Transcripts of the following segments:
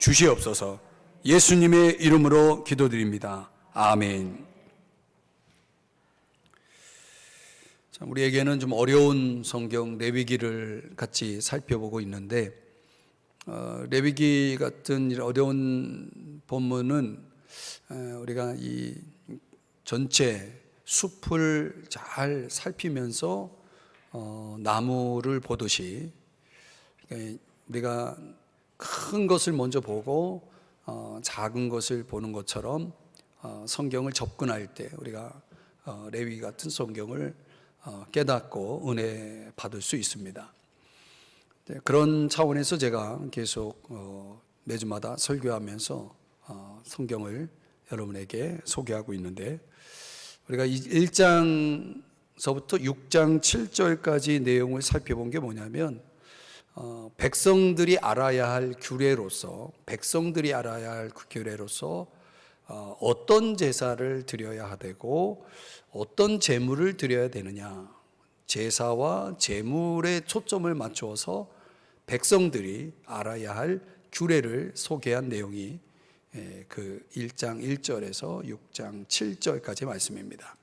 주시옵소서. 예수님의 이름으로 기도드립니다. 아멘. 자, 우리에게는 좀 어려운 성경 레위기를 같이 살펴보고 있는데, 레위기 같은 어려운 본문은 우리가 이 전체 숲을 잘 살피면서 나무를 보듯이 우리가 큰 것을 먼저 보고 작은 것을 보는 것처럼 성경을 접근할 때 우리가 레위기 같은 성경을 깨닫고 은혜 받을 수 있습니다. 그런 차원에서 제가 계속 매주마다 설교하면서 성경을 여러분에게 소개하고 있는데, 우리가 1장서부터 6장 7절까지 내용을 살펴본 게 뭐냐면, 백성들이 알아야 할 규례로서 어떤 제사를 드려야 되고 어떤 제물을 드려야 되느냐, 제사와 제물에 초점을 맞추어서 백성들이 알아야 할 규례를 소개한 내용이 그 1장 1절에서 6장 7절까지 말씀입니다.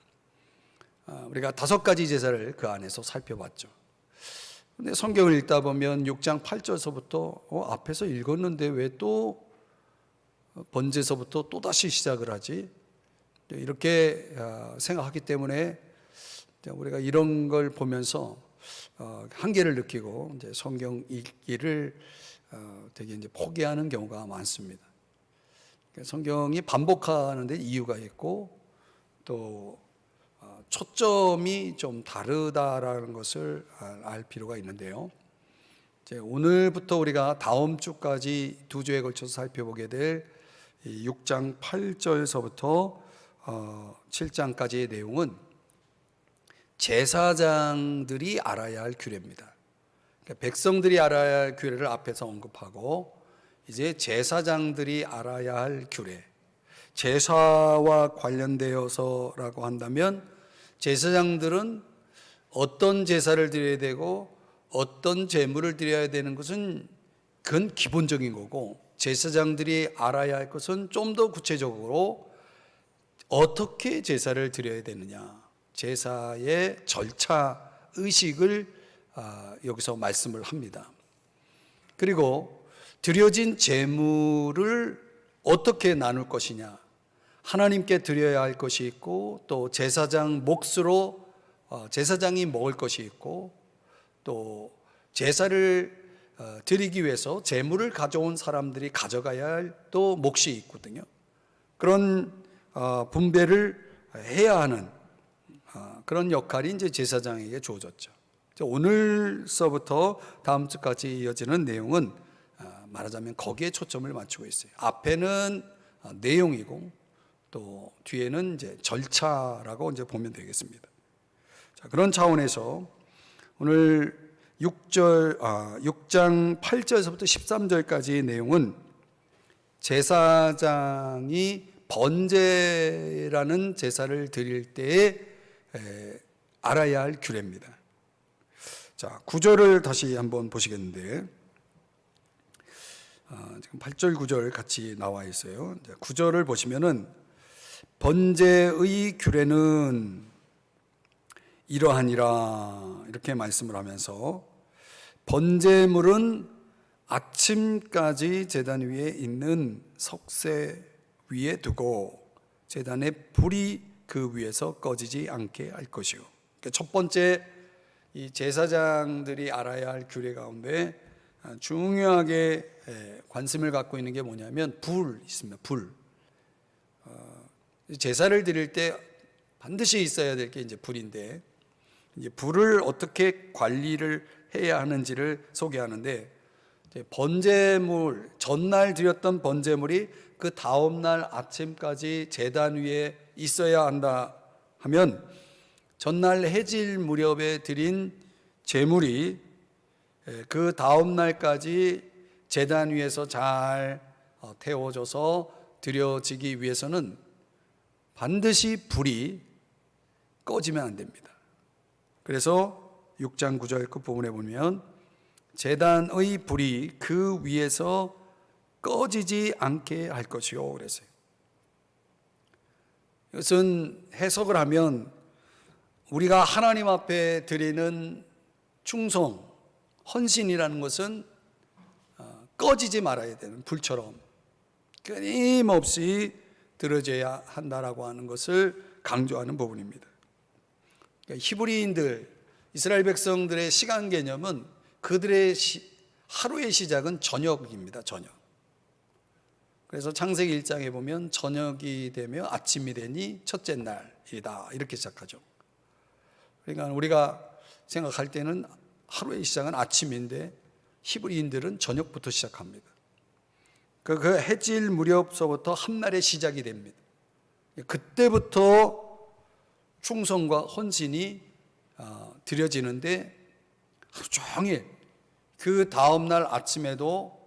우리가 5가지 제사를 그 안에서 살펴봤죠. 근데 성경을 읽다 보면 6장 8절서부터 앞에서 읽었는데 왜 또 번제서부터 또다시 시작을 하지? 이렇게 생각하기 때문에 우리가 이런 걸 보면서 한계를 느끼고 이제 성경 읽기를 되게 이제 포기하는 경우가 많습니다. 성경이 반복하는 데 이유가 있고 또 초점이 좀 다르다라는 것을 알 필요가 있는데요. 이제 오늘부터 우리가 다음 주까지 2주에 걸쳐서 살펴보게 될 6장 8절서부터 7장까지의 내용은 제사장들이 알아야 할 규례입니다. 그러니까 백성들이 알아야 할 규례를 앞에서 언급하고, 이제 제사장들이 알아야 할 규례, 제사와 관련되어서라고 한다면 제사장들은 어떤 제사를 드려야 되고 어떤 제물을 드려야 되는 것은 그건 기본적인 거고, 제사장들이 알아야 할 것은 좀 더 구체적으로 어떻게 제사를 드려야 되느냐, 제사의 절차 의식을 여기서 말씀을 합니다. 그리고 드려진 제물을 어떻게 나눌 것이냐, 하나님께 드려야 할 것이 있고 또 제사장 몫으로 제사장이 먹을 것이 있고 또 제사를 드리기 위해서 제물을 가져온 사람들이 가져가야 할 또 몫이 있거든요. 그런 분배를 해야 하는 그런 역할이 이제 제사장에게 주어졌죠. 오늘서부터 다음 주까지 이어지는 내용은 말하자면 거기에 초점을 맞추고 있어요. 앞에는 내용이고 또 뒤에는 이제 절차라고 이제 보면 되겠습니다. 자, 그런 차원에서 오늘 6장 8절에서부터 13절까지의 내용은 제사장이 번제라는 제사를 드릴 때에 알아야 할 규례입니다. 자, 9절을 다시 한번 보시겠는데, 지금 8절 9절 같이 나와 있어요. 9절을 보시면은 번제의 규례는 이러하니라 이렇게 말씀을 하면서, 번제물은 아침까지 제단 위에 있는 석쇠 위에 두고 제단의 불이 그 위에서 꺼지지 않게 할 것이요. 그러니까 첫 번째 이 제사장들이 알아야 할 규례 가운데 중요하게 관심을 갖고 있는 게 뭐냐면 불 있습니다. 불. 제사를 드릴 때 반드시 있어야 될 게 이제 불인데, 이제 불을 어떻게 관리를 해야 하는지를 소개하는데, 번제물, 전날 드렸던 번제물이 그 다음날 아침까지 제단 위에 있어야 한다 하면, 전날 해질 무렵에 드린 제물이 그 다음날까지 제단 위에서 잘 태워져서 드려지기 위해서는 반드시 불이 꺼지면 안 됩니다. 그래서 6장 9절 끝부분에 보면 제단의 불이 그 위에서 꺼지지 않게 할 것이요 그랬어요. 이것은 해석을 하면 우리가 하나님 앞에 드리는 충성, 헌신이라는 것은 꺼지지 말아야 되는 불처럼 끊임없이 들어져야 한다라고 하는 것을 강조하는 부분입니다. 그러니까 히브리인들, 이스라엘 백성들의 시간 개념은 그들의 하루의 시작은 저녁입니다. 저녁. 그래서 창세기 1장에 보면 저녁이 되며 아침이 되니 첫째 날이다 이렇게 시작하죠. 그러니까 우리가 생각할 때는 하루의 시작은 아침인데 히브리인들은 저녁부터 시작합니다. 그 해질 무렵서부터 한날의 시작이 됩니다. 그때부터 충성과 헌신이 드려지는데 하루 종일 그 다음날 아침에도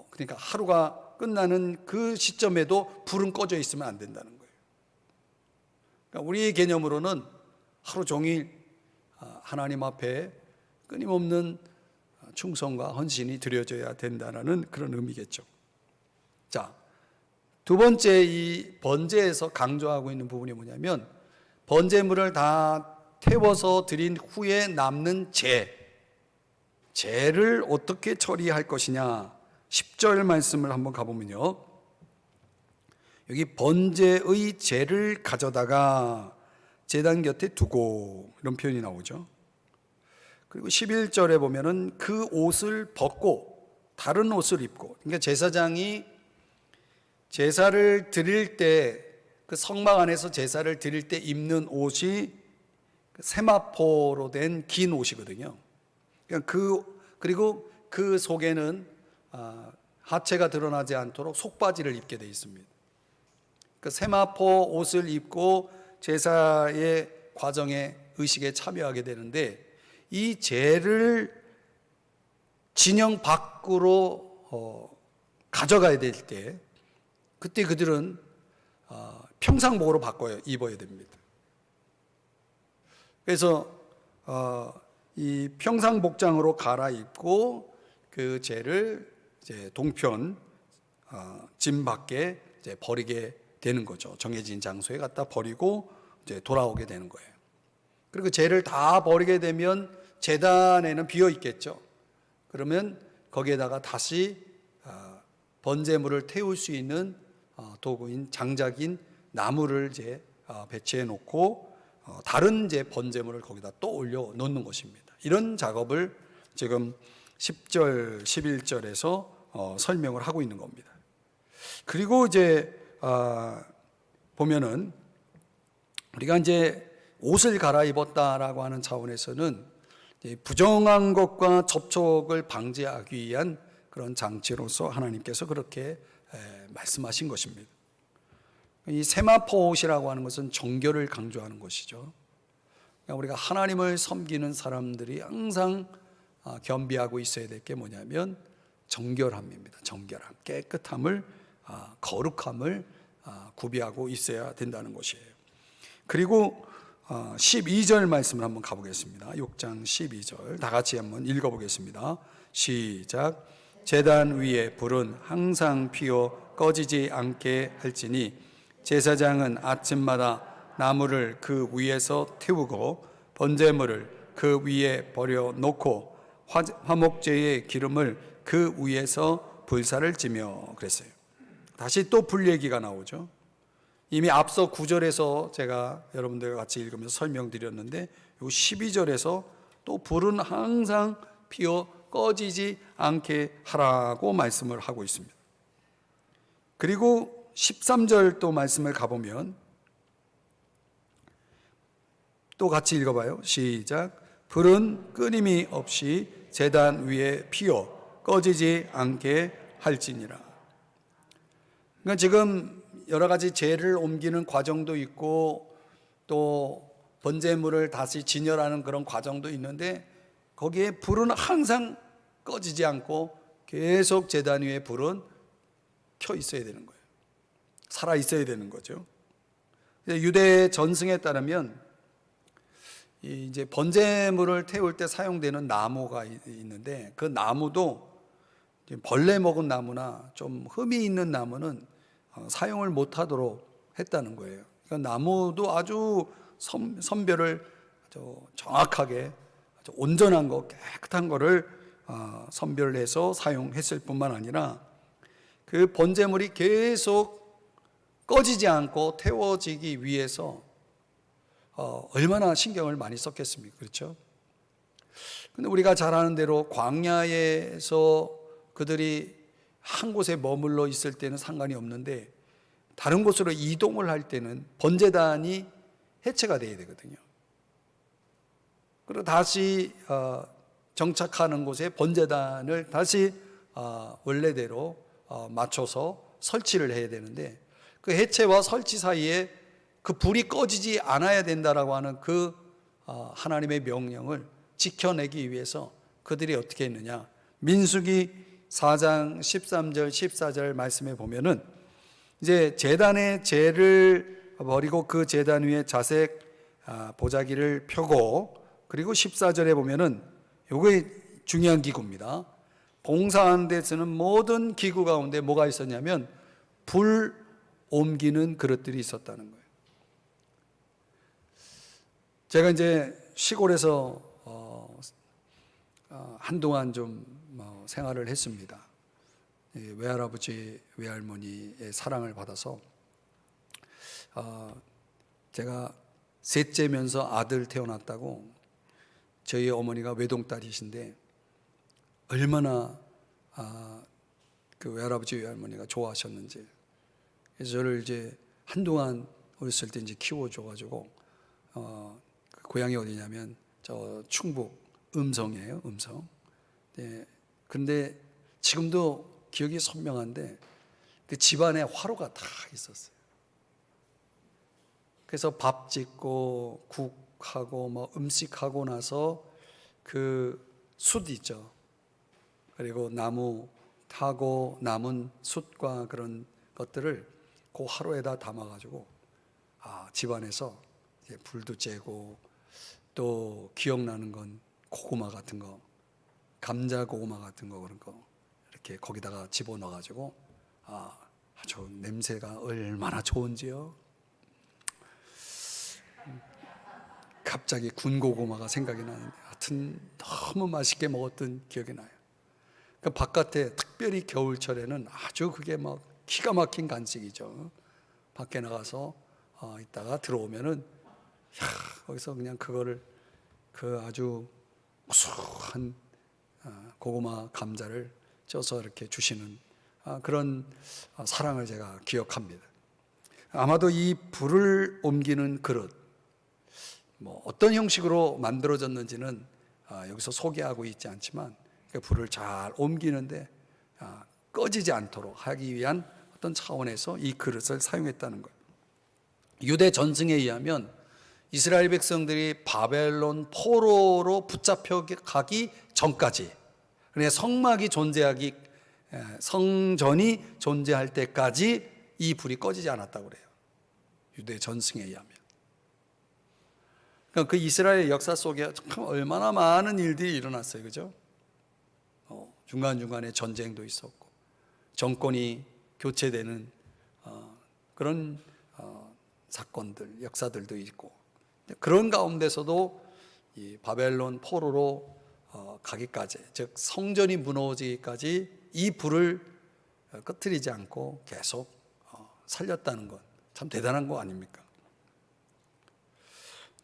그러니까 하루가 끝나는 그 시점에도 불은 꺼져 있으면 안 된다는 거예요. 그러니까 우리의 개념으로는 하루 종일 하나님 앞에 끊임없는 충성과 헌신이 드려져야 된다는 그런 의미겠죠. 자, 두 번째 이 번제에서 강조하고 있는 부분이 뭐냐면 번제물을 다 태워서 드린 후에 남는 재를 어떻게 처리할 것이냐. 10절 말씀을 한번 가보면요, 여기 번제의 재를 가져다가 제단 곁에 두고 이런 표현이 나오죠. 그리고 11절에 보면은 그 옷을 벗고 다른 옷을 입고, 그러니까 제사장이 제사를 드릴 때 그 성막 안에서 제사를 드릴 때 입는 옷이 세마포로 된 긴 옷이거든요. 그리고 그 속에는 하체가 드러나지 않도록 속바지를 입게 되어 있습니다. 그 세마포 옷을 입고 제사의 과정에 의식에 참여하게 되는데 이 제를 진영 밖으로 가져가야 될 때 그때 그들은 평상복으로 입어야 됩니다. 그래서 이 평상복장으로 갈아입고 그 재를 이제 동편 짐 밖에 이제 버리게 되는 거죠. 정해진 장소에 갖다 버리고 이제 돌아오게 되는 거예요. 그리고 재를 다 버리게 되면 제단에는 비어 있겠죠. 그러면 거기에다가 다시 번제물을 태울 수 있는 도구인 장작인 나무를 이제 배치해 놓고 다른 이제 번제물을 거기다 또 올려 놓는 것입니다. 이런 작업을 지금 10절, 11절에서 설명을 하고 있는 겁니다. 그리고 이제 보면은 우리가 이제 옷을 갈아입었다라고 하는 차원에서는 부정한 것과 접촉을 방지하기 위한 그런 장치로서 하나님께서 그렇게 말씀하신 것입니다. 이 세마포 옷이라고 하는 것은 정결을 강조하는 것이죠. 그러니까 우리가 하나님을 섬기는 사람들이 항상 겸비하고 있어야 될 게 뭐냐면 정결함입니다. 정결함, 깨끗함을, 거룩함을 구비하고 있어야 된다는 것이에요. 그리고 12절 말씀을 한번 가보겠습니다. 6장 12절 다 같이 한번 읽어보겠습니다. 시작. 제단 위에 불은 항상 피어 꺼지지 않게 할지니 제사장은 아침마다 나무를 그 위에서 태우고 번제물을 그 위에 버려놓고 화목제의 기름을 그 위에서 불사를 지며 그랬어요. 다시 또 불 얘기가 나오죠. 이미 앞서 9절에서 제가 여러분들과 같이 읽으면서 설명드렸는데 요 12절에서 또 불은 항상 피어 꺼지지 않게 하라고 말씀을 하고 있습니다. 그리고 13절 또 말씀을 가보면 또 같이 읽어봐요. 시작. 불은 끊임이 없이 제단 위에 피어 꺼지지 않게 할지니라. 그러니까 지금 여러 가지 재를 옮기는 과정도 있고 또 번제물을 다시 진열하는 그런 과정도 있는데 거기에 불은 항상 꺼지지 않고 계속 제단 위에 불은 켜 있어야 되는 거예요. 살아 있어야 되는 거죠. 유대 전승에 따르면 이제 번제물을 태울 때 사용되는 나무가 있는데 그 나무도 벌레 먹은 나무나 좀 흠이 있는 나무는 사용을 못하도록 했다는 거예요. 그러니까 나무도 아주 선별을 아주 정확하게 아주 온전한 거, 깨끗한 거를 선별해서 사용했을 뿐만 아니라 그 번제물이 계속 꺼지지 않고 태워지기 위해서 얼마나 신경을 많이 썼겠습니까? 그렇죠? 근데 우리가 잘 아는 대로 광야에서 그들이 한 곳에 머물러 있을 때는 상관이 없는데 다른 곳으로 이동을 할 때는 번제단이 해체가 돼야 되거든요. 그리고 다시 정착하는 곳에 번제단을 다시 원래대로 맞춰서 설치를 해야 되는데 그 해체와 설치 사이에 그 불이 꺼지지 않아야 된다라고 하는 그 하나님의 명령을 지켜내기 위해서 그들이 어떻게 했느냐. 민수기 4장 13절 14절 말씀에 보면은 이제 제단의 재를 버리고 그 제단 위에 자색 보자기를 펴고, 그리고 14절에 보면은 요게 중요한 기구입니다. 봉사하는 데 쓰는 모든 기구 가운데 뭐가 있었냐면 불 옮기는 그릇들이 있었다는 거예요. 제가 이제 시골에서 한동안 좀 생활을 했습니다. 외할아버지, 외할머니의 사랑을 받아서 제가 셋째면서 아들 태어났다고 저희 어머니가 외동딸이신데 얼마나 그 외할아버지, 외할머니가 좋아하셨는지. 그래서 저를 이제 한동안 어렸을 때 이제 키워줘가지고 그 고향이 어디냐면 저 충북 음성이에요, 음성. 네. 근데 지금도 기억이 선명한데 그 집안에 화로가 다 있었어요. 그래서 밥 짓고 국하고 뭐 음식하고 나서 그 숯 있죠. 그리고 나무 타고 남은 숯과 그런 것들을 그 화로에다 담아가지고 집안에서 이제 불도 쬐고, 또 기억나는 건 고구마 같은 거, 감자 고구마 같은 거, 그런 거 이렇게 거기다가 집어넣어가지고 아주 냄새가 얼마나 좋은지요. 갑자기 군고구마가 생각이 나는데 하여튼 너무 맛있게 먹었던 기억이 나요. 그 바깥에 특별히 겨울철에는 아주 그게 막 기가 막힌 간식이죠. 밖에 나가서 있다가 들어오면은 거기서 그냥 그거를 그 아주 우수한 고구마 감자를 쪄서 이렇게 주시는 그런 사랑을 제가 기억합니다. 아마도 이 불을 옮기는 그릇, 뭐 어떤 형식으로 만들어졌는지는 여기서 소개하고 있지 않지만 그 불을 잘 옮기는데 꺼지지 않도록 하기 위한 어떤 차원에서 이 그릇을 사용했다는 거예요. 유대 전승에 의하면 이스라엘 백성들이 바벨론 포로로 붙잡혀 가기 전까지, 그러니까 성전이 존재할 때까지 이 불이 꺼지지 않았다고 그래요. 유대 전승에 의하면. 그러니까 그 이스라엘 역사 속에 참 얼마나 많은 일들이 일어났어요, 그죠? 중간중간에 전쟁도 있었고 정권이 교체되는 그런 사건들, 역사들도 있고, 그런 가운데서도 이 바벨론 포로로 가기까지, 즉 성전이 무너지기까지 이 불을 꺼트리지 않고 계속 살렸다는 것, 참 대단한 거 아닙니까?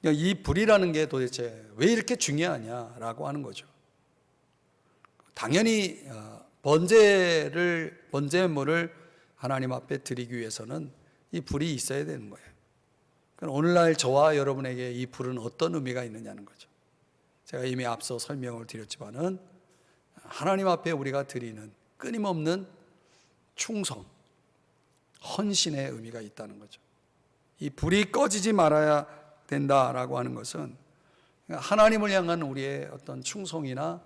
이 불이라는 게 도대체 왜 이렇게 중요하냐라고 하는 거죠. 당연히 번제물을 하나님 앞에 드리기 위해서는 이 불이 있어야 되는 거예요. 오늘날 저와 여러분에게 이 불은 어떤 의미가 있느냐는 거죠. 제가 이미 앞서 설명을 드렸지만은 하나님 앞에 우리가 드리는 끊임없는 충성, 헌신의 의미가 있다는 거죠. 이 불이 꺼지지 말아야 된다라고 하는 것은 하나님을 향한 우리의 어떤 충성이나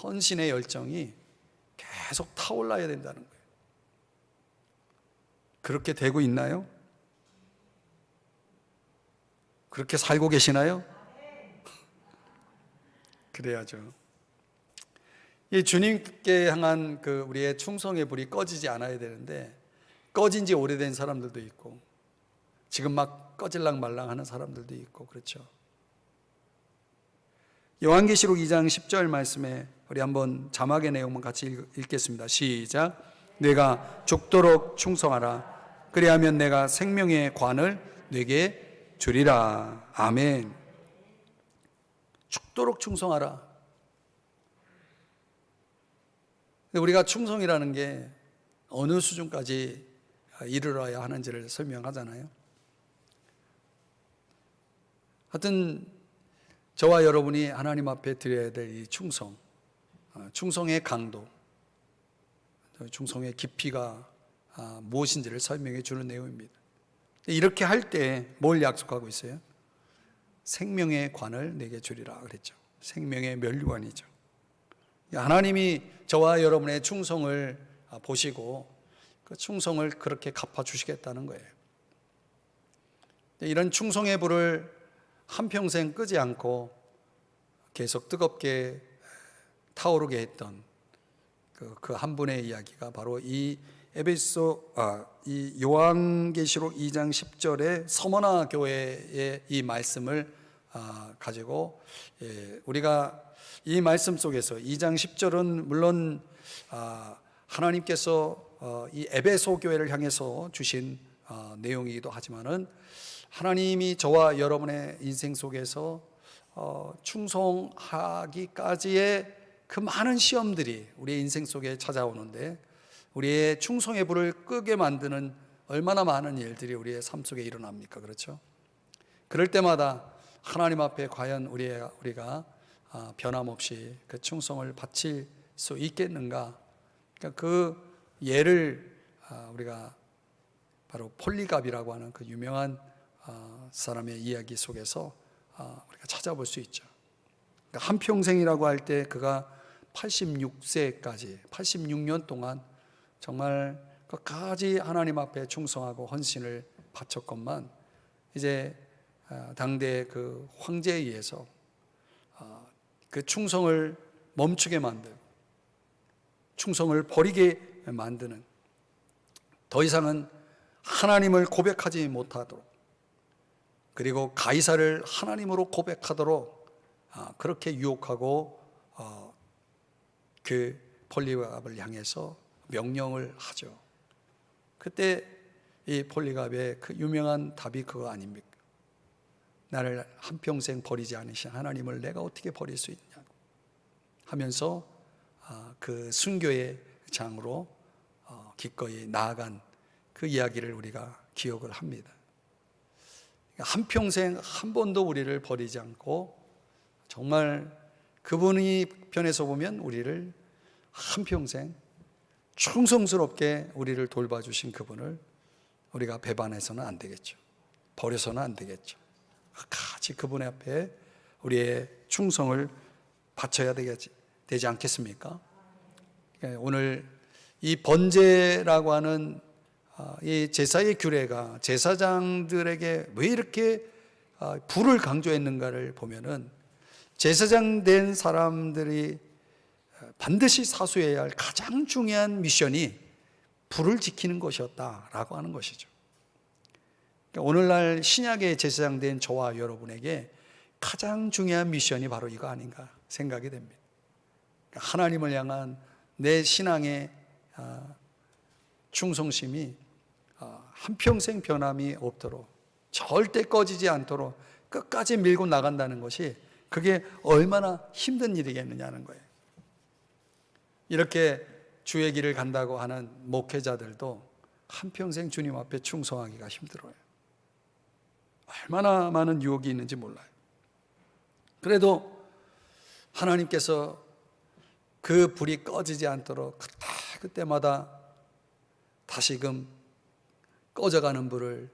헌신의 열정이 계속 타올라야 된다는 거예요. 그렇게 되고 있나요? 그렇게 살고 계시나요? 그래야죠. 이 주님께 향한 그 우리의 충성의 불이 꺼지지 않아야 되는데 꺼진 지 오래된 사람들도 있고 지금 막 꺼질랑 말랑 하는 사람들도 있고 그렇죠. 요한계시록 2장 10절 말씀에 우리 한번 자막의 내용만 같이 읽겠습니다. 시작. 내가 죽도록 충성하라. 그리하면 내가 생명의 관을 네게 주리라. 아멘. 죽도록 충성하라. 우리가 충성이라는 게 어느 수준까지 이르러야 하는지를 설명하잖아요. 하여튼 저와 여러분이 하나님 앞에 드려야 될 이 충성, 충성의 강도, 충성의 깊이가 무엇인지를 설명해 주는 내용입니다. 이렇게 할 때 뭘 약속하고 있어요? 생명의 관을 내게 주리라 그랬죠. 생명의 면류관이죠. 하나님이 저와 여러분의 충성을 보시고 그 충성을 그렇게 갚아주시겠다는 거예요. 이런 충성의 불을 한평생 끄지 않고 계속 뜨겁게 타오르게 했던 그 한 분의 이야기가 바로 이 요한계시록 2장 10절의 서머나 교회의 이 말씀을 가지고 우리가 이 말씀 속에서 2장 10절은 물론 하나님께서 이 에베소 교회를 향해서 주신 내용이기도 하지만은 하나님이 저와 여러분의 인생 속에서 충성하기까지의 그 많은 시험들이 우리의 인생 속에 찾아오는데 우리의 충성의 불을 끄게 만드는 얼마나 많은 일들이 우리의 삶 속에 일어납니까? 그렇죠? 그럴 때마다 하나님 앞에 과연 우리가 변함없이 그 충성을 바칠 수 있겠는가? 그러니까 그 예를 우리가 바로 폴리갑이라고 하는 그 유명한 사람의 이야기 속에서 우리가 찾아볼 수 있죠. 그러니까 한평생이라고 할 때 그가 86세까지 86년 동안 정말 끝까지 하나님 앞에 충성하고 헌신을 바쳤건만 이제 당대 그 황제에 의해서 그 충성을 멈추게 만들고 충성을 버리게 만드는, 더 이상은 하나님을 고백하지 못하도록, 그리고 가이사를 하나님으로 고백하도록 그렇게 유혹하고 그 폴리갑을 향해서 명령을 하죠. 그때 이 폴리갑의 그 유명한 답이 그거 아닙니까? 나를 한평생 버리지 않으신 하나님을 내가 어떻게 버릴 수 있냐고 하면서 그 순교의 장으로 기꺼이 나아간 그 이야기를 우리가 기억을 합니다. 한평생 한 번도 우리를 버리지 않고 정말 그분이 편에서 보면 우리를 한평생 충성스럽게 우리를 돌봐주신 그분을 우리가 배반해서는 안 되겠죠. 버려서는 안 되겠죠. 같이 그분 앞에 우리의 충성을 바쳐야 되지 않겠습니까? 오늘 이 번제라고 하는 이 제사의 규례가 제사장들에게 왜 이렇게 불을 강조했는가를 보면은 제사장 된 사람들이 반드시 사수해야 할 가장 중요한 미션이 불을 지키는 것이었다라고 하는 것이죠. 그러니까 오늘날 신약의 제사장 된 저와 여러분에게 가장 중요한 미션이 바로 이거 아닌가 생각이 됩니다. 그러니까 하나님을 향한 내 신앙의 충성심이 한평생 변함이 없도록, 절대 꺼지지 않도록 끝까지 밀고 나간다는 것이 그게 얼마나 힘든 일이겠느냐는 거예요. 이렇게 주의 길을 간다고 하는 목회자들도 한평생 주님 앞에 충성하기가 힘들어요. 얼마나 많은 유혹이 있는지 몰라요. 그래도 하나님께서 그 불이 꺼지지 않도록 그때마다 다시금 꺼져가는 불을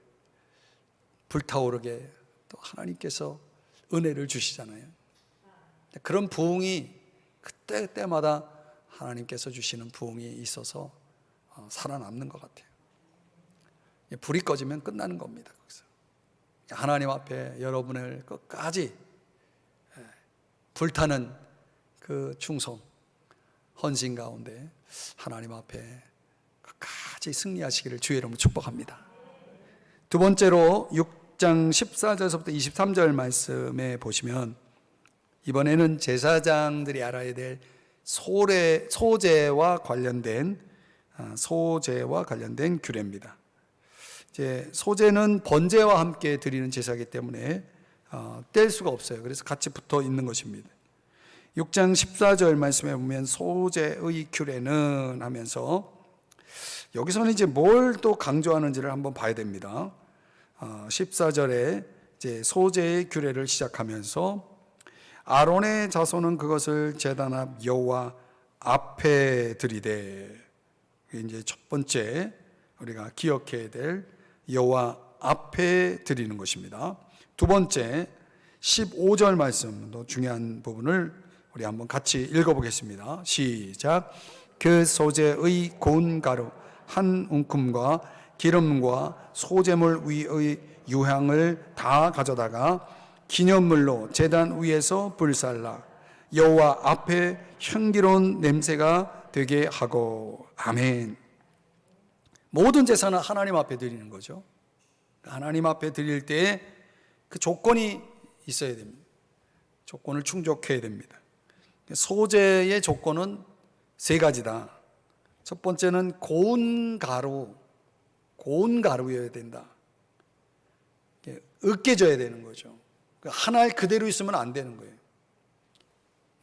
불타오르게 또 하나님께서 은혜를 주시잖아요. 그런 부흥이 그때마다 하나님께서 주시는 부흥이 있어서 살아남는 것 같아요. 불이 꺼지면 끝나는 겁니다. 거기서 하나님 앞에 여러분을 끝까지 불타는 그 충성, 헌신 가운데 하나님 앞에 끝까지 승리하시기를 주의 이름으로 축복합니다. 두 번째로 6장 14절에서부터 23절 말씀에 보시면 이번에는 제사장들이 알아야 될 소제와 관련된 규례입니다. 이제 소제는 번제와 함께 드리는 제사이기 때문에 뗄 수가 없어요. 그래서 같이 붙어 있는 것입니다. 6장 14절 말씀에 보면 소제의 규례는 하면서 여기서는 이제 뭘 또 강조하는지를 한번 봐야 됩니다. 14절에 이제 소제의 규례를 시작하면서 아론의 자손은 그것을 제단 앞 여호와 앞에 드리되, 이제 첫 번째 우리가 기억해야 될 여호와 앞에 드리는 것입니다. 두 번째 15절 말씀도 중요한 부분을 우리 한번 같이 읽어보겠습니다. 시작. 그 소제의 고운 가루 한 움큼과 기름과 소제물 위의 유향을 다 가져다가 기념물로 제단 위에서 불살라 여호와 앞에 향기로운 냄새가 되게 하고. 아멘. 모든 제사는 하나님 앞에 드리는 거죠. 하나님 앞에 드릴 때 그 조건이 있어야 됩니다. 조건을 충족해야 됩니다. 소제의 조건은 세 가지다. 첫 번째는 고운 가루여야 된다. 으깨져야 되는 거죠. 하나 그대로 있으면 안 되는 거예요.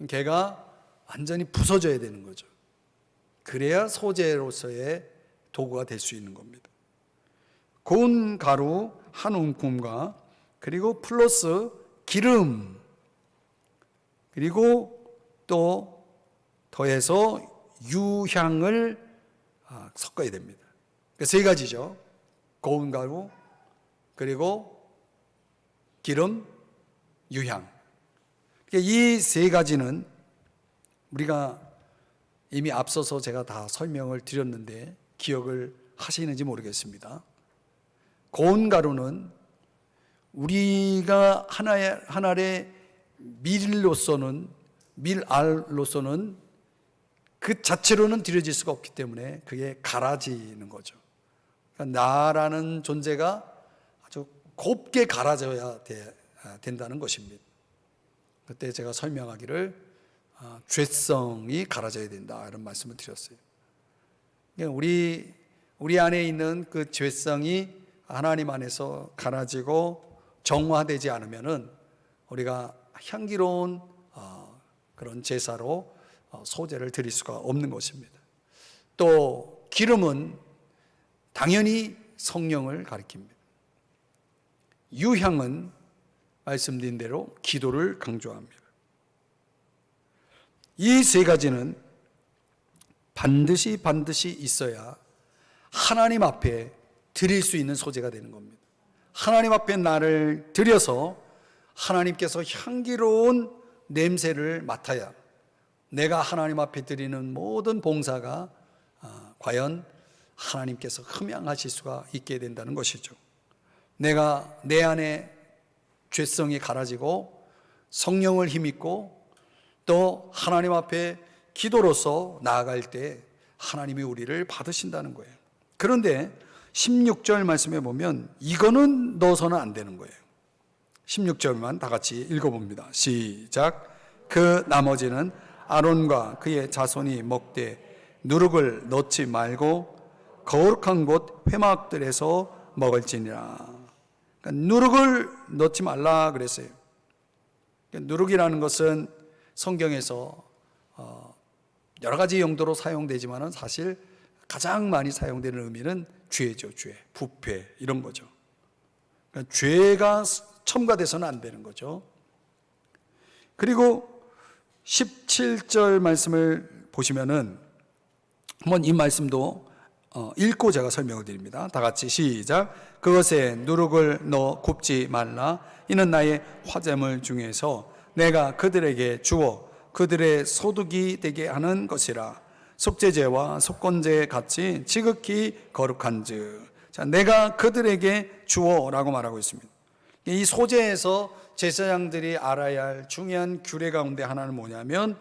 걔가 완전히 부서져야 되는 거죠. 그래야 소제로서의 도구가 될 수 있는 겁니다. 고운 가루 한 움큼과 그리고 플러스 기름, 그리고 또 더해서 유향을 섞어야 됩니다. 세 가지죠. 고운 가루, 그리고 기름, 유향. 이 세 가지는 우리가 이미 앞서서 제가 다 설명을 드렸는데 기억을 하시는지 모르겠습니다. 고운 가루는 우리가 하나의 밀알로서는 그 자체로는 드려질 수가 없기 때문에 그게 갈아지는 거죠. 그러니까 나라는 존재가 아주 곱게 갈아져야 된다는 것입니다. 그때 제가 설명하기를 죄성이 갈아져야 된다 이런 말씀을 드렸어요. 그러니까 우리 안에 있는 그 죄성이 하나님 안에서 갈아지고 정화되지 않으면은 우리가 향기로운 그런 제사로 소제를 드릴 수가 없는 것입니다. 또 기름은 당연히 성령을 가리킵니다. 유향은 말씀드린 대로 기도를 강조합니다. 이 세 가지는 반드시 있어야 하나님 앞에 드릴 수 있는 소제가 되는 겁니다. 하나님 앞에 나를 드려서 하나님께서 향기로운 냄새를 맡아야 내가 하나님 앞에 드리는 모든 봉사가 과연 하나님께서 흠양하실 수가 있게 된다는 것이죠. 내가 내 안에 죄성이 갈아지고 성령을 힘입고 또 하나님 앞에 기도로서 나아갈 때 하나님이 우리를 받으신다는 거예요. 그런데 16절 말씀에 보면 이거는 넣어서는 안 되는 거예요. 16절만 다 같이 읽어봅니다. 시작. 그 나머지는 아론과 그의 자손이 먹되 누룩을 넣지 말고 거룩한 곳 회막들에서 먹을지니라. 그러니까 누룩을 넣지 말라 그랬어요. 그러니까 누룩이라는 것은 성경에서 여러 가지 용도로 사용되지만 사실 가장 많이 사용되는 의미는 죄죠. 죄, 부패 이런 거죠. 그러니까 죄가 첨가돼서는 안 되는 거죠. 그리고 17절 말씀을 보시면은 한번 이 말씀도 읽고 제가 설명을 드립니다. 다 같이 시작. 그것에 누룩을 넣어 굽지 말라. 이는 나의 화제물 중에서 내가 그들에게 주어 그들의 소득이 되게 하는 것이라. 속죄제와 속건제 같이 지극히 거룩한즉. 자, 내가 그들에게 주어라고 말하고 있습니다. 이 소제에서 제사장들이 알아야 할 중요한 규례 가운데 하나는 뭐냐면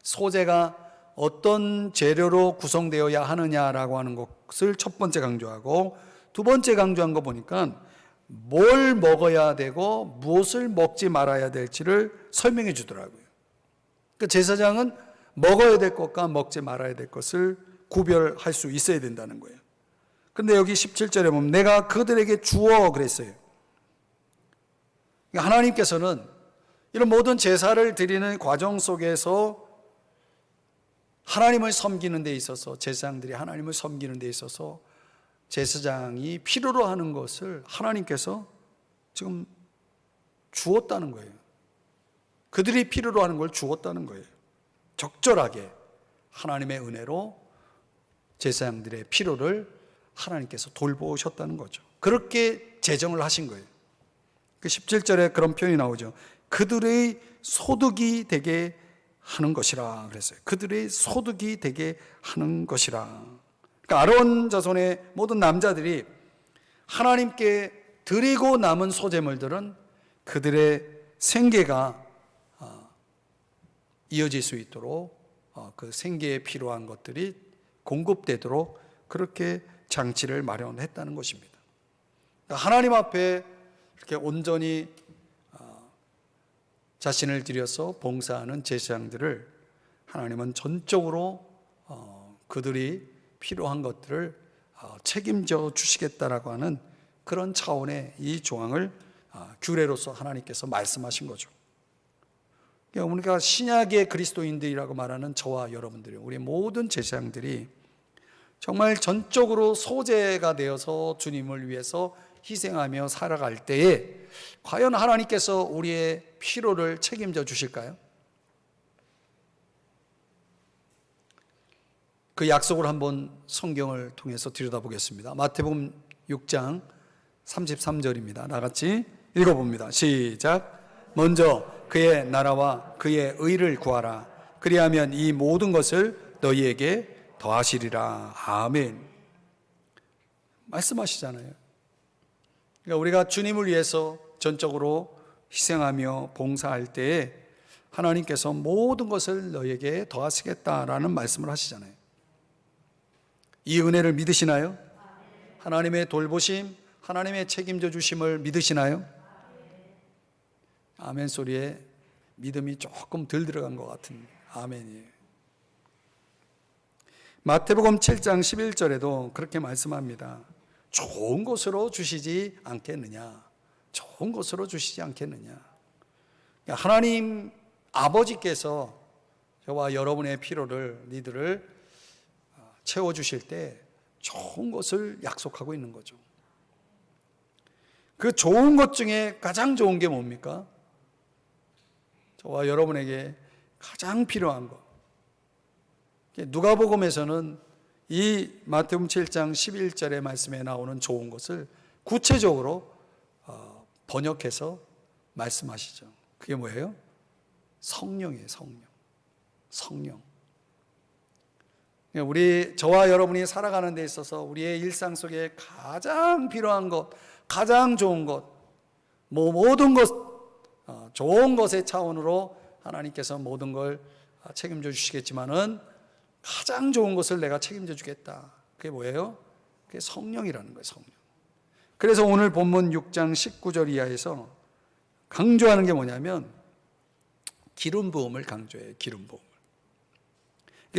소제가 어떤 재료로 구성되어야 하느냐라고 하는 것을 첫 번째 강조하고, 두 번째 강조한 거 보니까 뭘 먹어야 되고 무엇을 먹지 말아야 될지를 설명해 주더라고요. 그러니까 제사장은 먹어야 될 것과 먹지 말아야 될 것을 구별할 수 있어야 된다는 거예요. 그런데 여기 17절에 보면 내가 그들에게 주어 그랬어요. 그러니까 하나님께서는 이런 모든 제사를 드리는 과정 속에서 하나님을 섬기는 데 있어서, 제사장들이 하나님을 섬기는 데 있어서 제사장이 필요로 하는 것을 하나님께서 지금 주었다는 거예요. 그들이 필요로 하는 걸 주었다는 거예요. 적절하게 하나님의 은혜로 제사장들의 필요를 하나님께서 돌보셨다는 거죠. 그렇게 제정을 하신 거예요. 그 17절에 그런 표현이 나오죠. 그들의 소득이 되게 하는 것이라 그랬어요. 그들의 소득이 되게 하는 것이라. 그러니까 아론 자손의 모든 남자들이 하나님께 드리고 남은 소제물들은 그들의 생계가 이어질 수 있도록, 그 생계에 필요한 것들이 공급되도록 그렇게 장치를 마련했다는 것입니다. 그러니까 하나님 앞에 이렇게 온전히 자신을 들여서 봉사하는 제사장들을 하나님은 전적으로 그들이 필요한 것들을 책임져 주시겠다라고 하는 그런 차원의 이 조항을 규례로서 하나님께서 말씀하신 거죠. 우리가 신약의 그리스도인들이라고 말하는 저와 여러분들이, 우리 모든 제사장들이 정말 전적으로 소재가 되어서 주님을 위해서 희생하며 살아갈 때에 과연 하나님께서 우리의 필요를 책임져 주실까요? 그 약속을 한번 성경을 통해서 들여다보겠습니다. 마태복음 6장 33절입니다. 나같이 읽어봅니다. 시작. 먼저 그의 나라와 그의 의를 구하라. 그리하면 이 모든 것을 너희에게 더하시리라. 아멘. 말씀하시잖아요. 그러니까 우리가 주님을 위해서 전적으로 희생하며 봉사할 때에 하나님께서 모든 것을 너희에게 더하시겠다라는 말씀을 하시잖아요. 이 은혜를 믿으시나요? 하나님의 돌보심, 하나님의 책임져 주심을 믿으시나요? 아멘 소리에 믿음이 조금 덜 들어간 것 같은 아멘이에요. 마태복음 7장 11절에도 그렇게 말씀합니다. 좋은 것으로 주시지 않겠느냐. 좋은 것으로 주시지 않겠느냐. 하나님 아버지께서 저와 여러분의 필요를, 니들을 채워주실 때 좋은 것을 약속하고 있는 거죠. 그 좋은 것 중에 가장 좋은 게 뭡니까? 저와 여러분에게 가장 필요한 것. 누가복음에서는 이 마태복음 7장 11절의 말씀에 나오는 좋은 것을 구체적으로 번역해서 말씀하시죠. 그게 뭐예요? 성령이에요. 성령. 우리 저와 여러분이 살아가는 데 있어서 우리의 일상 속에 가장 필요한 것, 가장 좋은 것, 모든 것, 좋은 것의 차원으로 하나님께서 모든 걸 책임져 주시겠지만은 가장 좋은 것을 내가 책임져 주겠다. 그게 뭐예요? 그게 성령이라는 거예요. 성령. 그래서 오늘 본문 6장 19절 이하에서 강조하는 게 뭐냐면 기름 부음을 강조해요. 기름 부음을.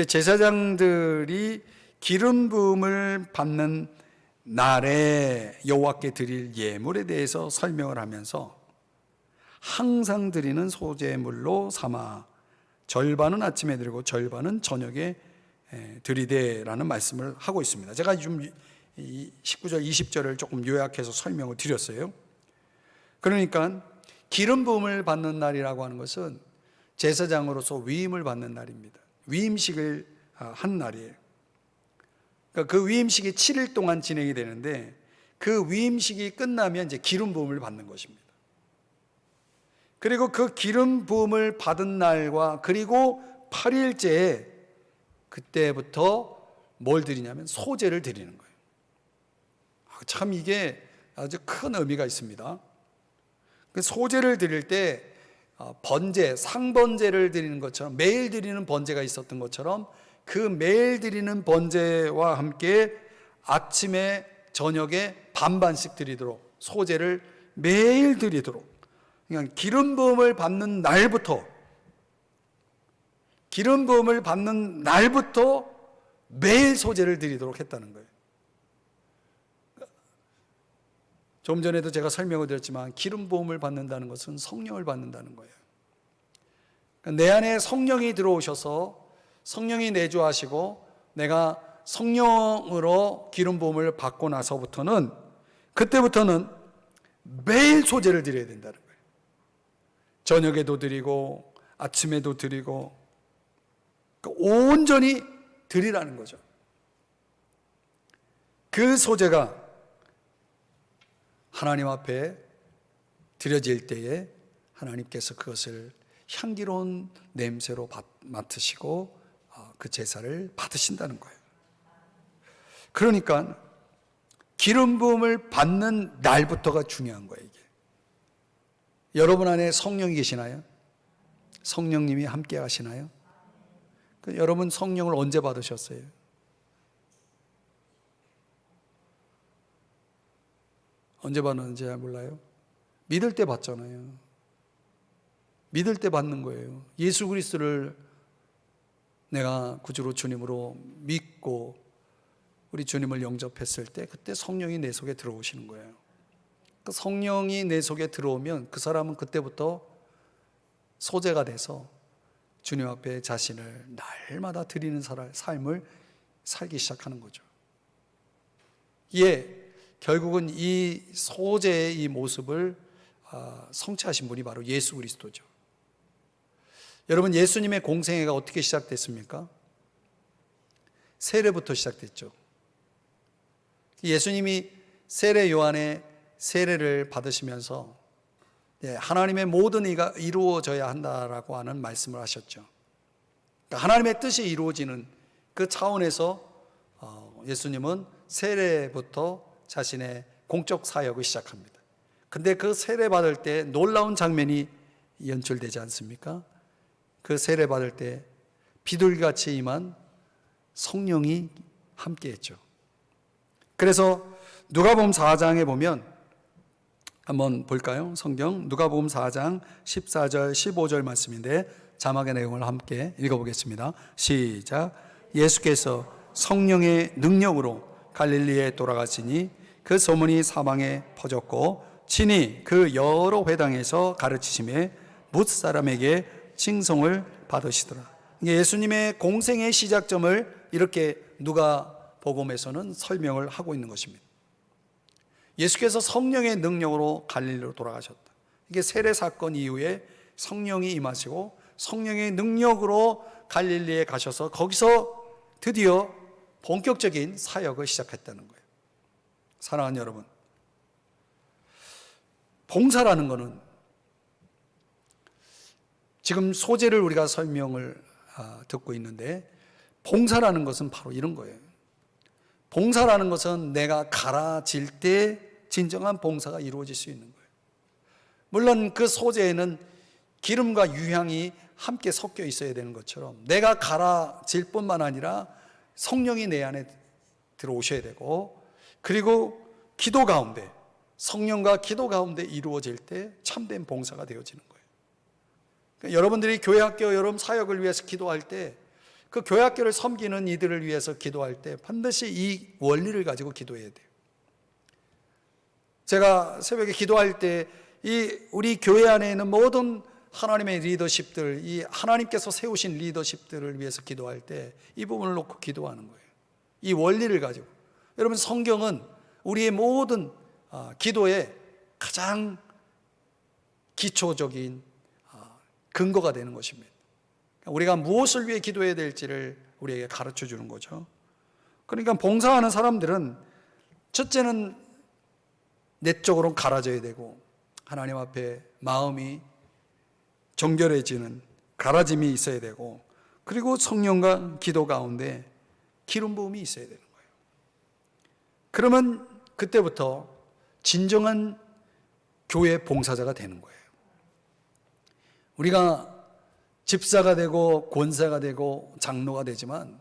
제사장들이 기름 부음을 받는 날에 여호와께 드릴 예물에 대해서 설명을 하면서 항상 드리는 소제물로 삼아 절반은 아침에 드리고 절반은 저녁에 드리되라는 말씀을 하고 있습니다. 제가 좀 19절 20절을 조금 요약해서 설명을 드렸어요. 그러니까 기름 부음을 받는 날이라고 하는 것은 제사장으로서 위임을 받는 날입니다. 위임식을 한 날이에요. 그러니까 그 위임식이 7일 동안 진행이 되는데 그 위임식이 끝나면 이제 기름 부음을 받는 것입니다. 그리고 그 기름 부음을 받은 날과 그리고 8일째에 그때부터 뭘 드리냐면 소제를 드리는 거예요. 참 이게 아주 큰 의미가 있습니다. 소제를 드릴 때 번제, 상번제를 드리는 것처럼 매일 드리는 번제가 있었던 것처럼 그 매일 드리는 번제와 함께 아침에 저녁에 반반씩 드리도록, 소제를 매일 드리도록, 그러니까 기름 부음을 받는 날부터 매일 소제를 드리도록 했다는 거예요. 좀 전에도 제가 설명을 드렸지만 기름 부음을 받는다는 것은 성령을 받는다는 거예요. 그러니까 내 안에 성령이 들어오셔서 성령이 내주하시고 내가 성령으로 기름 부음을 받고 나서부터는, 그때부터는 매일 소제를 드려야 된다는 거예요. 저녁에도 드리고 아침에도 드리고, 그러니까 온전히 드리라는 거죠. 그 소제가 하나님 앞에 드려질 때에 하나님께서 그것을 향기로운 냄새로 맡으시고 그 제사를 받으신다는 거예요. 그러니까 기름 부음을 받는 날부터가 중요한 거예요. 이게. 여러분 안에 성령이 계시나요? 성령님이 함께 하시나요? 여러분 성령을 언제 받으셨어요? 언제 받았는지 잘 몰라요? 믿을 때 받잖아요. 믿을 때 받는 거예요. 예수 그리스도를 내가 구주로 주님으로 믿고 우리 주님을 영접했을 때, 그때 성령이 내 속에 들어오시는 거예요. 그 성령이 내 속에 들어오면 그 사람은 그때부터 소제가 돼서 주님 앞에 자신을 날마다 드리는 삶을 살기 시작하는 거죠. 결국은 이 소제의 이 모습을 성취하신 분이 바로 예수 그리스도죠. 여러분, 예수님의 공생애가 어떻게 시작됐습니까? 세례부터 시작됐죠. 예수님이 세례 요한의 세례를 받으시면서 하나님의 모든 의가 이루어져야 한다라고 하는 말씀을 하셨죠. 그러니까 하나님의 뜻이 이루어지는 그 차원에서 예수님은 세례부터 자신의 공적 사역을 시작합니다. 근데 그 세례 받을 때 놀라운 장면이 연출되지 않습니까? 그 세례 받을 때 비둘기같이 임한 성령이 함께했죠. 그래서 누가복음 4장에 보면, 한번 볼까요? 성경 누가복음 4장 14절 15절 말씀인데 자막의 내용을 함께 읽어보겠습니다. 시작. 예수께서 성령의 능력으로 갈릴리에 돌아가시니 그 소문이 사방에 퍼졌고 친히 그 여러 회당에서 가르치심에 뭇 사람에게 칭송을 받으시더라. 예수님의 공생의 시작점을 이렇게 누가복음에서는 설명을 하고 있는 것입니다. 예수께서 성령의 능력으로 갈릴리로 돌아가셨다. 이게 세례 사건 이후에 성령이 임하시고 성령의 능력으로 갈릴리에 가셔서 거기서 드디어 본격적인 사역을 시작했다는 거예요. 사랑하는 여러분, 봉사라는 것은 지금 소제를 우리가 설명을 듣고 있는데, 봉사라는 것은 바로 이런 거예요. 봉사라는 것은 내가 가라질 때 진정한 봉사가 이루어질 수 있는 거예요. 물론 그 소제에는 기름과 유향이 함께 섞여 있어야 되는 것처럼 내가 가라질 뿐만 아니라 성령이 내 안에 들어오셔야 되고, 그리고 기도 가운데, 성령과 기도 가운데 이루어질 때 참된 봉사가 되어지는 거예요. 그러니까 여러분들이 교회학교 여러분 사역을 위해서 기도할 때, 그 교회학교를 섬기는 이들을 위해서 기도할 때 반드시 이 원리를 가지고 기도해야 돼요. 제가 새벽에 기도할 때 우리 교회 안에 있는 모든 하나님의 리더십들, 이 하나님께서 세우신 리더십들을 위해서 기도할 때 이 부분을 놓고 기도하는 거예요. 이 원리를 가지고. 여러분, 성경은 우리의 모든 기도의 가장 기초적인 근거가 되는 것입니다. 우리가 무엇을 위해 기도해야 될지를 우리에게 가르쳐 주는 거죠. 그러니까 봉사하는 사람들은 첫째는 내적으로 갈아져야 되고, 하나님 앞에 마음이 정결해지는 갈아짐이 있어야 되고, 그리고 성령과 기도 가운데 기름 부음이 있어야 되는 거예요. 그러면 그때부터 진정한 교회 봉사자가 되는 거예요. 우리가 집사가 되고 권사가 되고 장로가 되지만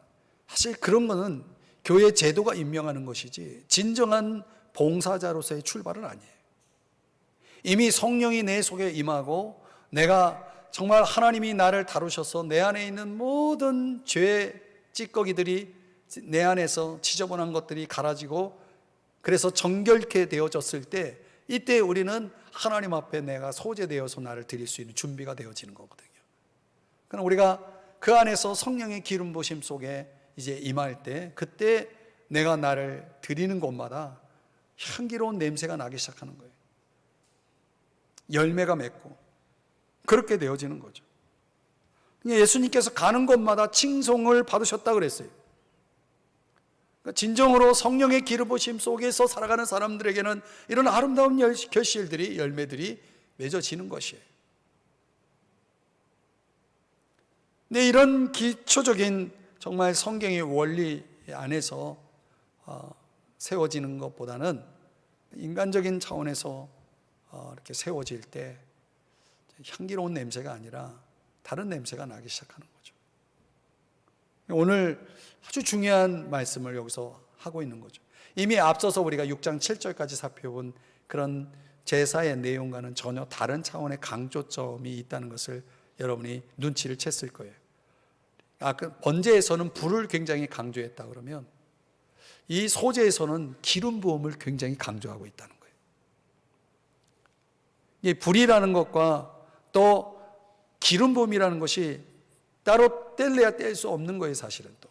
사실 그런 거는 교회 제도가 임명하는 것이지 진정한 봉사자로서의 출발은 아니에요. 이미 성령이 내 속에 임하고 내가 정말 하나님이 나를 다루셔서 내 안에 있는 모든 죄 찌꺼기들이 내 안에서 지저분한 것들이 갈아지고 그래서 정결케 되어졌을 때 이때 우리는 하나님 앞에 내가 소재되어서 나를 드릴 수 있는 준비가 되어지는 거거든요. 그러나 우리가 그 안에서 성령의 기름 부으심 속에 이제 임할 때 그때 내가 나를 드리는 곳마다 향기로운 냄새가 나기 시작하는 거예요. 열매가 맺고 그렇게 되어지는 거죠. 예수님께서 가는 곳마다 칭송을 받으셨다 그랬어요. 진정으로 성령의 기름 부으심 속에서 살아가는 사람들에게는 이런 아름다운 결실들이 열매들이 맺어지는 것이에요. 근데 이런 기초적인 정말 성경의 원리 안에서 세워지는 것보다는 인간적인 차원에서 이렇게 세워질 때 향기로운 냄새가 아니라 다른 냄새가 나기 시작하는 거죠. 오늘 아주 중요한 말씀을 여기서 하고 있는 거죠. 이미 앞서서 우리가 6장 7절까지 살펴본 그런 제사의 내용과는 전혀 다른 차원의 강조점이 있다는 것을 여러분이 눈치를 챘을 거예요. 그 번제에서는 불을 굉장히 강조했다 그러면 이 소제에서는 기름 부음을 굉장히 강조하고 있다는 거예요. 이 불이라는 것과 또 기름 부음이라는 것이 따로 뗄래야 뗄 수 없는 거예요, 사실은. 또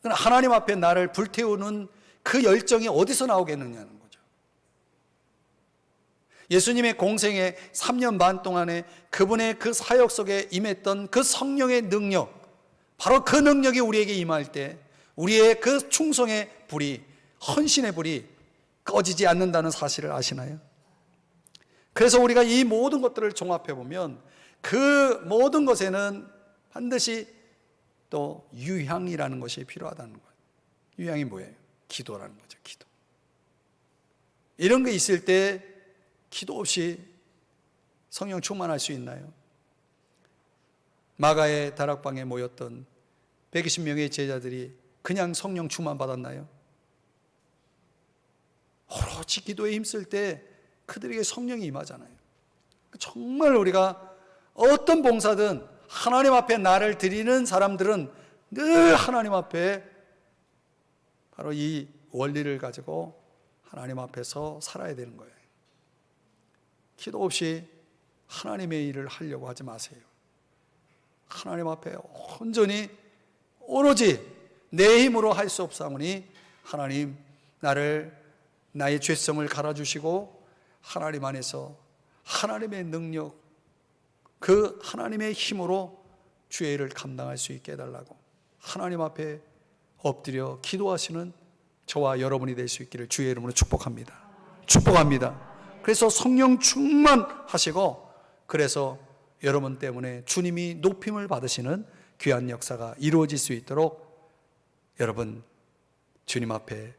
하나님 앞에 나를 불태우는 그 열정이 어디서 나오겠느냐는 거죠. 예수님의 공생의 3년 반 동안에 그분의 그 사역 속에 임했던 그 성령의 능력, 바로 그 능력이 우리에게 임할 때 우리의 그 충성의 불이, 헌신의 불이 꺼지지 않는다는 사실을 아시나요? 그래서 우리가 이 모든 것들을 종합해 보면 그 모든 것에는 반드시 또 유향이라는 것이 필요하다는 거예요. 유향이 뭐예요? 기도라는 거죠. 기도. 이런 게 있을 때 기도 없이 성령 충만할 수 있나요? 마가의 다락방에 모였던 120명의 제자들이 그냥 성령 충만 받았나요? 오로지 기도에 힘쓸 때 그들에게 성령이 임하잖아요. 정말 우리가 어떤 봉사든 하나님 앞에 나를 드리는 사람들은 늘 하나님 앞에 바로 이 원리를 가지고 하나님 앞에서 살아야 되는 거예요. 기도 없이 하나님의 일을 하려고 하지 마세요. 하나님 앞에 온전히 오로지 내 힘으로 할 수 없사오니 하나님 나의 죄성을 갈아주시고 하나님 안에서 하나님의 능력, 그 하나님의 힘으로 주의 일을 감당할 수 있게 해달라고 하나님 앞에 엎드려 기도하시는 저와 여러분이 될 수 있기를 주의 이름으로 축복합니다. 축복합니다. 그래서 성령 충만하시고 그래서 여러분 때문에 주님이 높임을 받으시는 귀한 역사가 이루어질 수 있도록 여러분 주님 앞에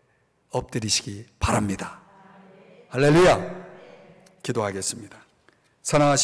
엎드리시기 바랍니다. 할렐루야. 기도하겠습니다. 사랑하신